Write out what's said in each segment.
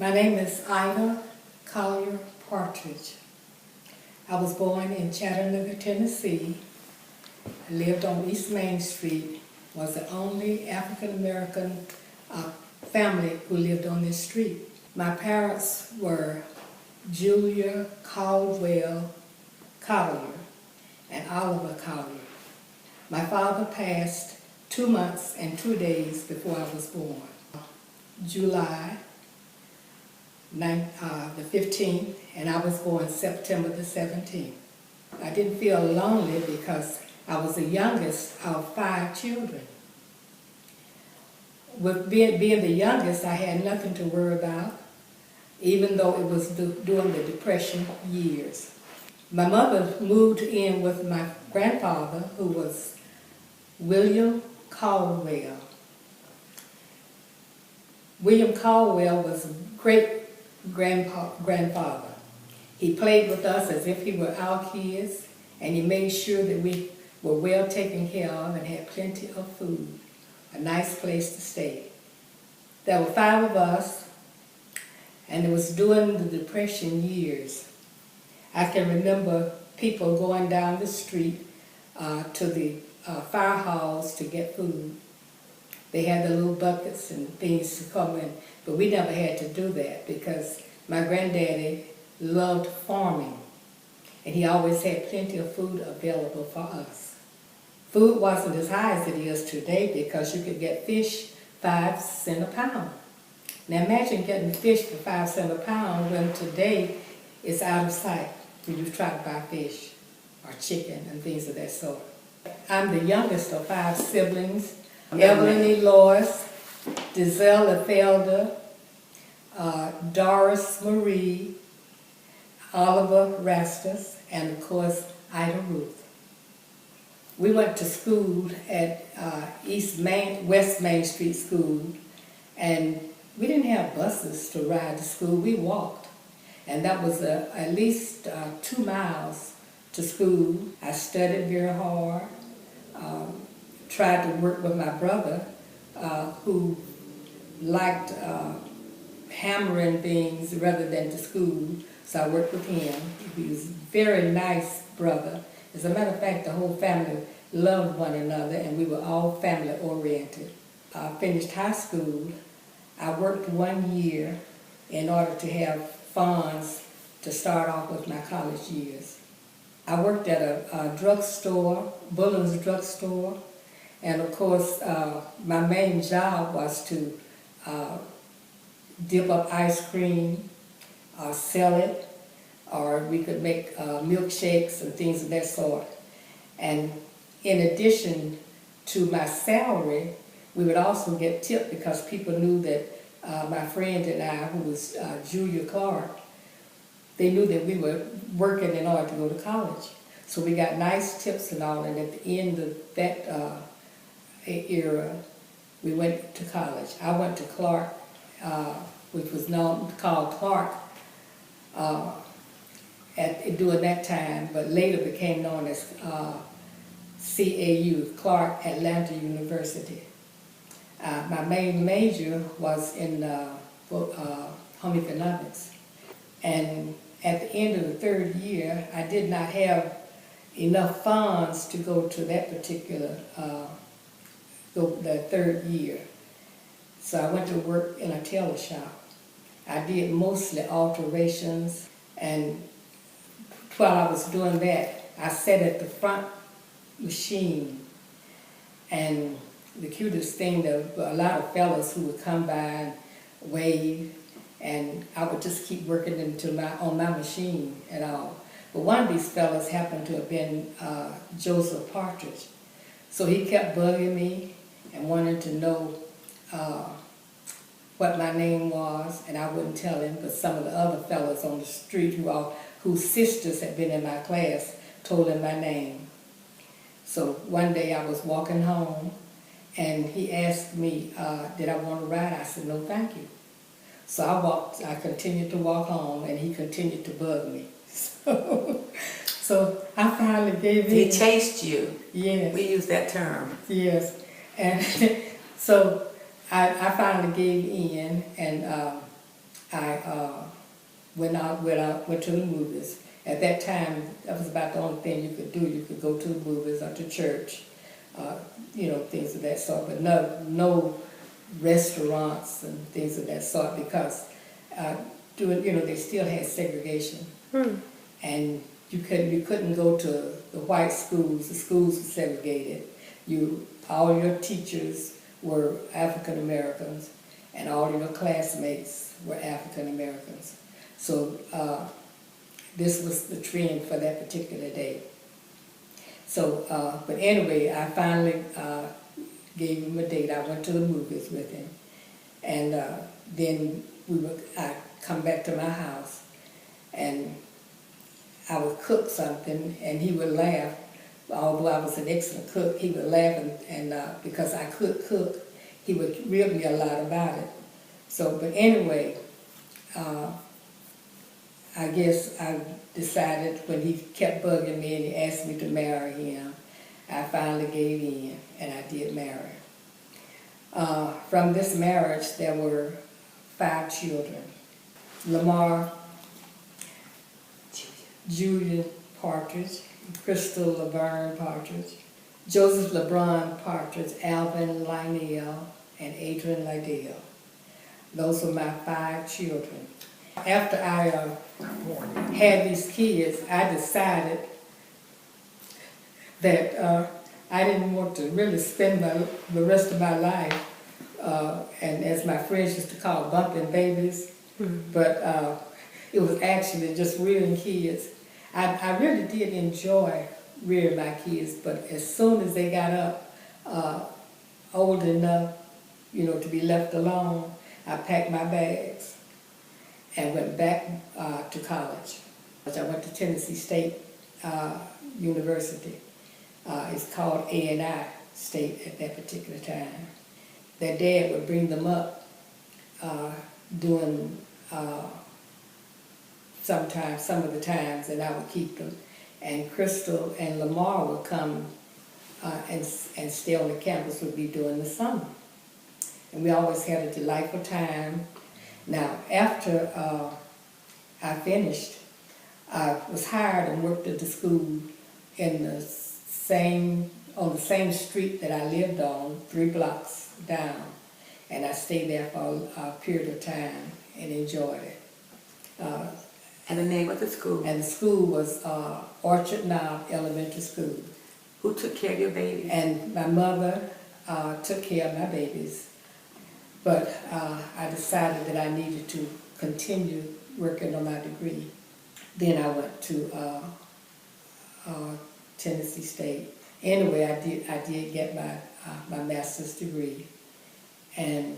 My name is Ida Collier Partridge. I was born in Chattanooga, Tennessee. I lived on East Main Street, was the only African-American family who lived on this street. My parents were Julia Caldwell Collier and Oliver Collier. My father passed 2 months and 2 days before I was born. July the 15th, and I was born September the 17th. I didn't feel lonely because I was the youngest of 5 children. With being the youngest, I had nothing to worry about, even though it was during the Depression years. My mother moved in with my grandfather, who was William Caldwell. William Caldwell was a great-grandfather. He played with us as if he were our kids, and he made sure that we were well taken care of and had plenty of food, a nice place to stay. There were 5 of us, and it was during the Depression years. I can remember people going down the street to the fire halls to get food. They had the little buckets and things to come in, but we never had to do that because my granddaddy loved farming, and he always had plenty of food available for us. Food wasn't as high as it is today because you could get fish 5 cents a pound. Now imagine getting fish for 5 cents a pound when today it's out of sight when you try to buy fish or chicken and things of that sort. I'm the youngest of 5 siblings. Evelyn E. Lois, Dizelle Ethelda, Doris Marie, Oliver Rastus, and of course Ida Ruth. We went to school at West Main Street School, and we didn't have buses to ride to school. We walked, and that was at least 2 miles to school. I studied very hard. Tried to work with my brother, who liked hammering things rather than to school, so I worked with him. He was a very nice brother. As a matter of fact, the whole family loved one another, and we were all family-oriented. I finished high school. I worked 1 year in order to have funds to start off with my college years. I worked at a drugstore, Bullen's drugstore, and of course, my main job was to dip up ice cream, sell it, or we could make milkshakes and things of that sort. And in addition to my salary, we would also get tipped because people knew that my friend and I, who was Julia Clark, they knew that we were working in order to go to college. So we got nice tips and all, and at the end of that era, we went to college. I went to Clark, which was called Clark during that time, but later became known as CAU, Clark Atlanta University. My main major was in home economics, and at the end of the 3rd year, I did not have enough funds to go to that particular the 3rd year. So I went to work in a tailor shop. I did mostly alterations, and while I was doing that, I sat at the front machine, and the cutest thing, there were a lot of fellas who would come by and wave, and I would just keep working on my machine and all. But one of these fellas happened to have been Joseph Partridge. So he kept bugging me and wanted to know what my name was, and I wouldn't tell him, but some of the other fellas on the street whose sisters had been in my class told him my name. So one day I was walking home, and he asked me, did I want to ride? I said, no, thank you. So I continued to walk home, and he continued to bug me. So I finally gave in. He chased you. Yes. We use that term. Yes. And so I finally gave in, and I went to the movies. At that time, that was about the only thing you could do. You could go to the movies or to church, things of that sort. But no restaurants and things of that sort, because they still had segregation, and you couldn't go to the white schools. The schools were segregated. All your teachers were African Americans, and all your classmates were African Americans. So this was the trend for that particular day. So, but anyway, I finally gave him a date. I went to the movies with him, and then I come back to my house, and I would cook something, and he would laugh. Although I was an excellent cook, he would laugh, and because I could cook, he would rib me a lot about it. So, but anyway, I guess I decided, when he kept bugging me and he asked me to marry him, I finally gave in, and I did marry. From this marriage, there were 5 children. Lamar, Julia Partridge, Crystal Laverne Partridge, Joseph LeBron Partridge, Alvin Lionel, and Adrian Liddell. Those were my 5 children. After I had these kids, I decided that I didn't want to really spend the rest of my life, and as my friends used to call, bumping babies. But it was actually just rearing kids. I really did enjoy rearing my kids, but as soon as they got up old enough, to be left alone, I packed my bags and went back to college. I went to Tennessee State University. It's called A&I State at that particular time. Their dad would bring them up doing some of the times, and I would keep them. And Crystal and Lamar would come and stay on the campus with me during the summer. And we always had a delightful time. Now, after I finished, I was hired and worked at the school on the same street that I lived on, 3 blocks down. And I stayed there for a period of time and enjoyed it. And the name of the school? And the school was Orchard Knob Elementary School. Who took care of your babies? And my mother took care of my babies. But I decided that I needed to continue working on my degree. Then I went to Tennessee State. Anyway, I did get my master's degree. And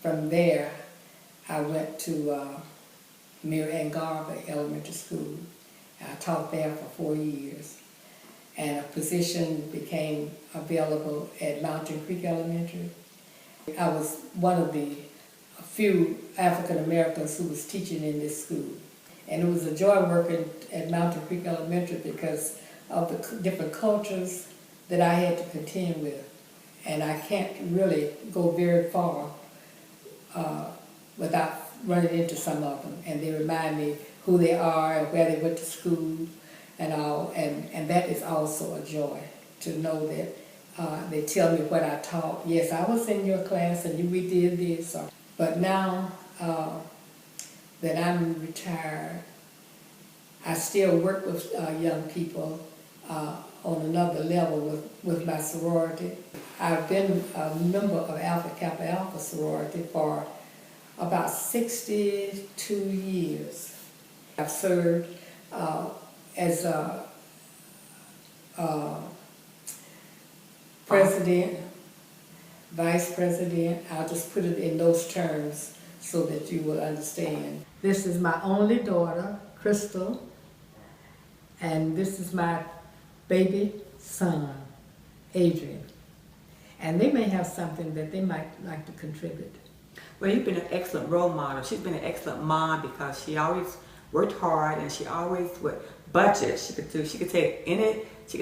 from there, I went to Mary Ann Garber Elementary School. I taught there for 4 years. And a position became available at Mountain Creek Elementary. I was one of the few African Americans who was teaching in this school. And it was a joy working at Mountain Creek Elementary because of the different cultures that I had to contend with. And I can't really go very far without running into some of them. And they remind me who they are and where they went to school and all. And that is also a joy to know that they tell me what I taught. Yes, I was in your class and we did this. But now that I'm retired, I still work with young people on another level with my sorority. I've been a member of Alpha Kappa Alpha sorority for about 62 years. I've served as a president, vice president. I'll just put it in those terms so that you will understand. This is my only daughter, Crystal, and this is my baby son, Adrian. And they may have something that they might like to contribute. Well, you've been an excellent role model. She's been an excellent mom because she always worked hard and she always would budget. She could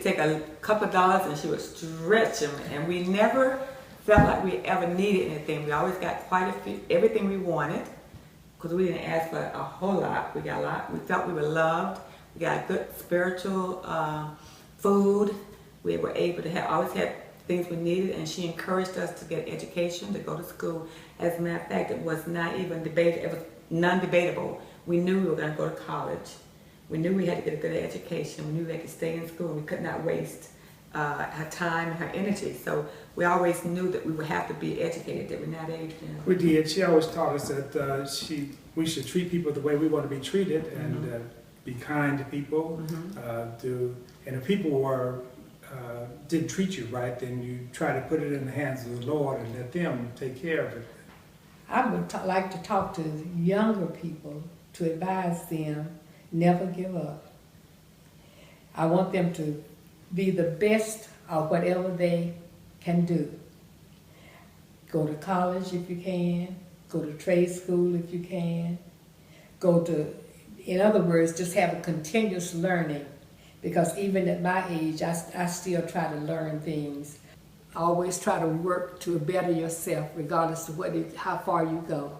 take a couple of dollars and she would stretch them, and we never felt like we ever needed anything. We always got quite a few, everything we wanted. Of because we didn't ask for a whole lot. We got a lot. We felt we were loved. We got good spiritual food. We were able to always have things we needed, and she encouraged us to get education, to go to school. As a matter of fact, it was not even debated. It was non-debatable. We knew we were going to go to college. We knew we had to get a good education. We knew we had to stay in school. We could not waste her time and her energy. So we always knew that we would have to be educated, that we're not aged in. We did. She always taught us that we should treat people the way we want to be treated, and be kind to people. And if people didn't treat you right, then you try to put it in the hands of the Lord and let them take care of it. I would like to talk to younger people to advise them, never give up. I want them to be the best of whatever they can do. Go to college if you can, go to trade school if you can, in other words, just have a continuous learning, because even at my age, I still try to learn things. Always try to work to better yourself, regardless of how far you go.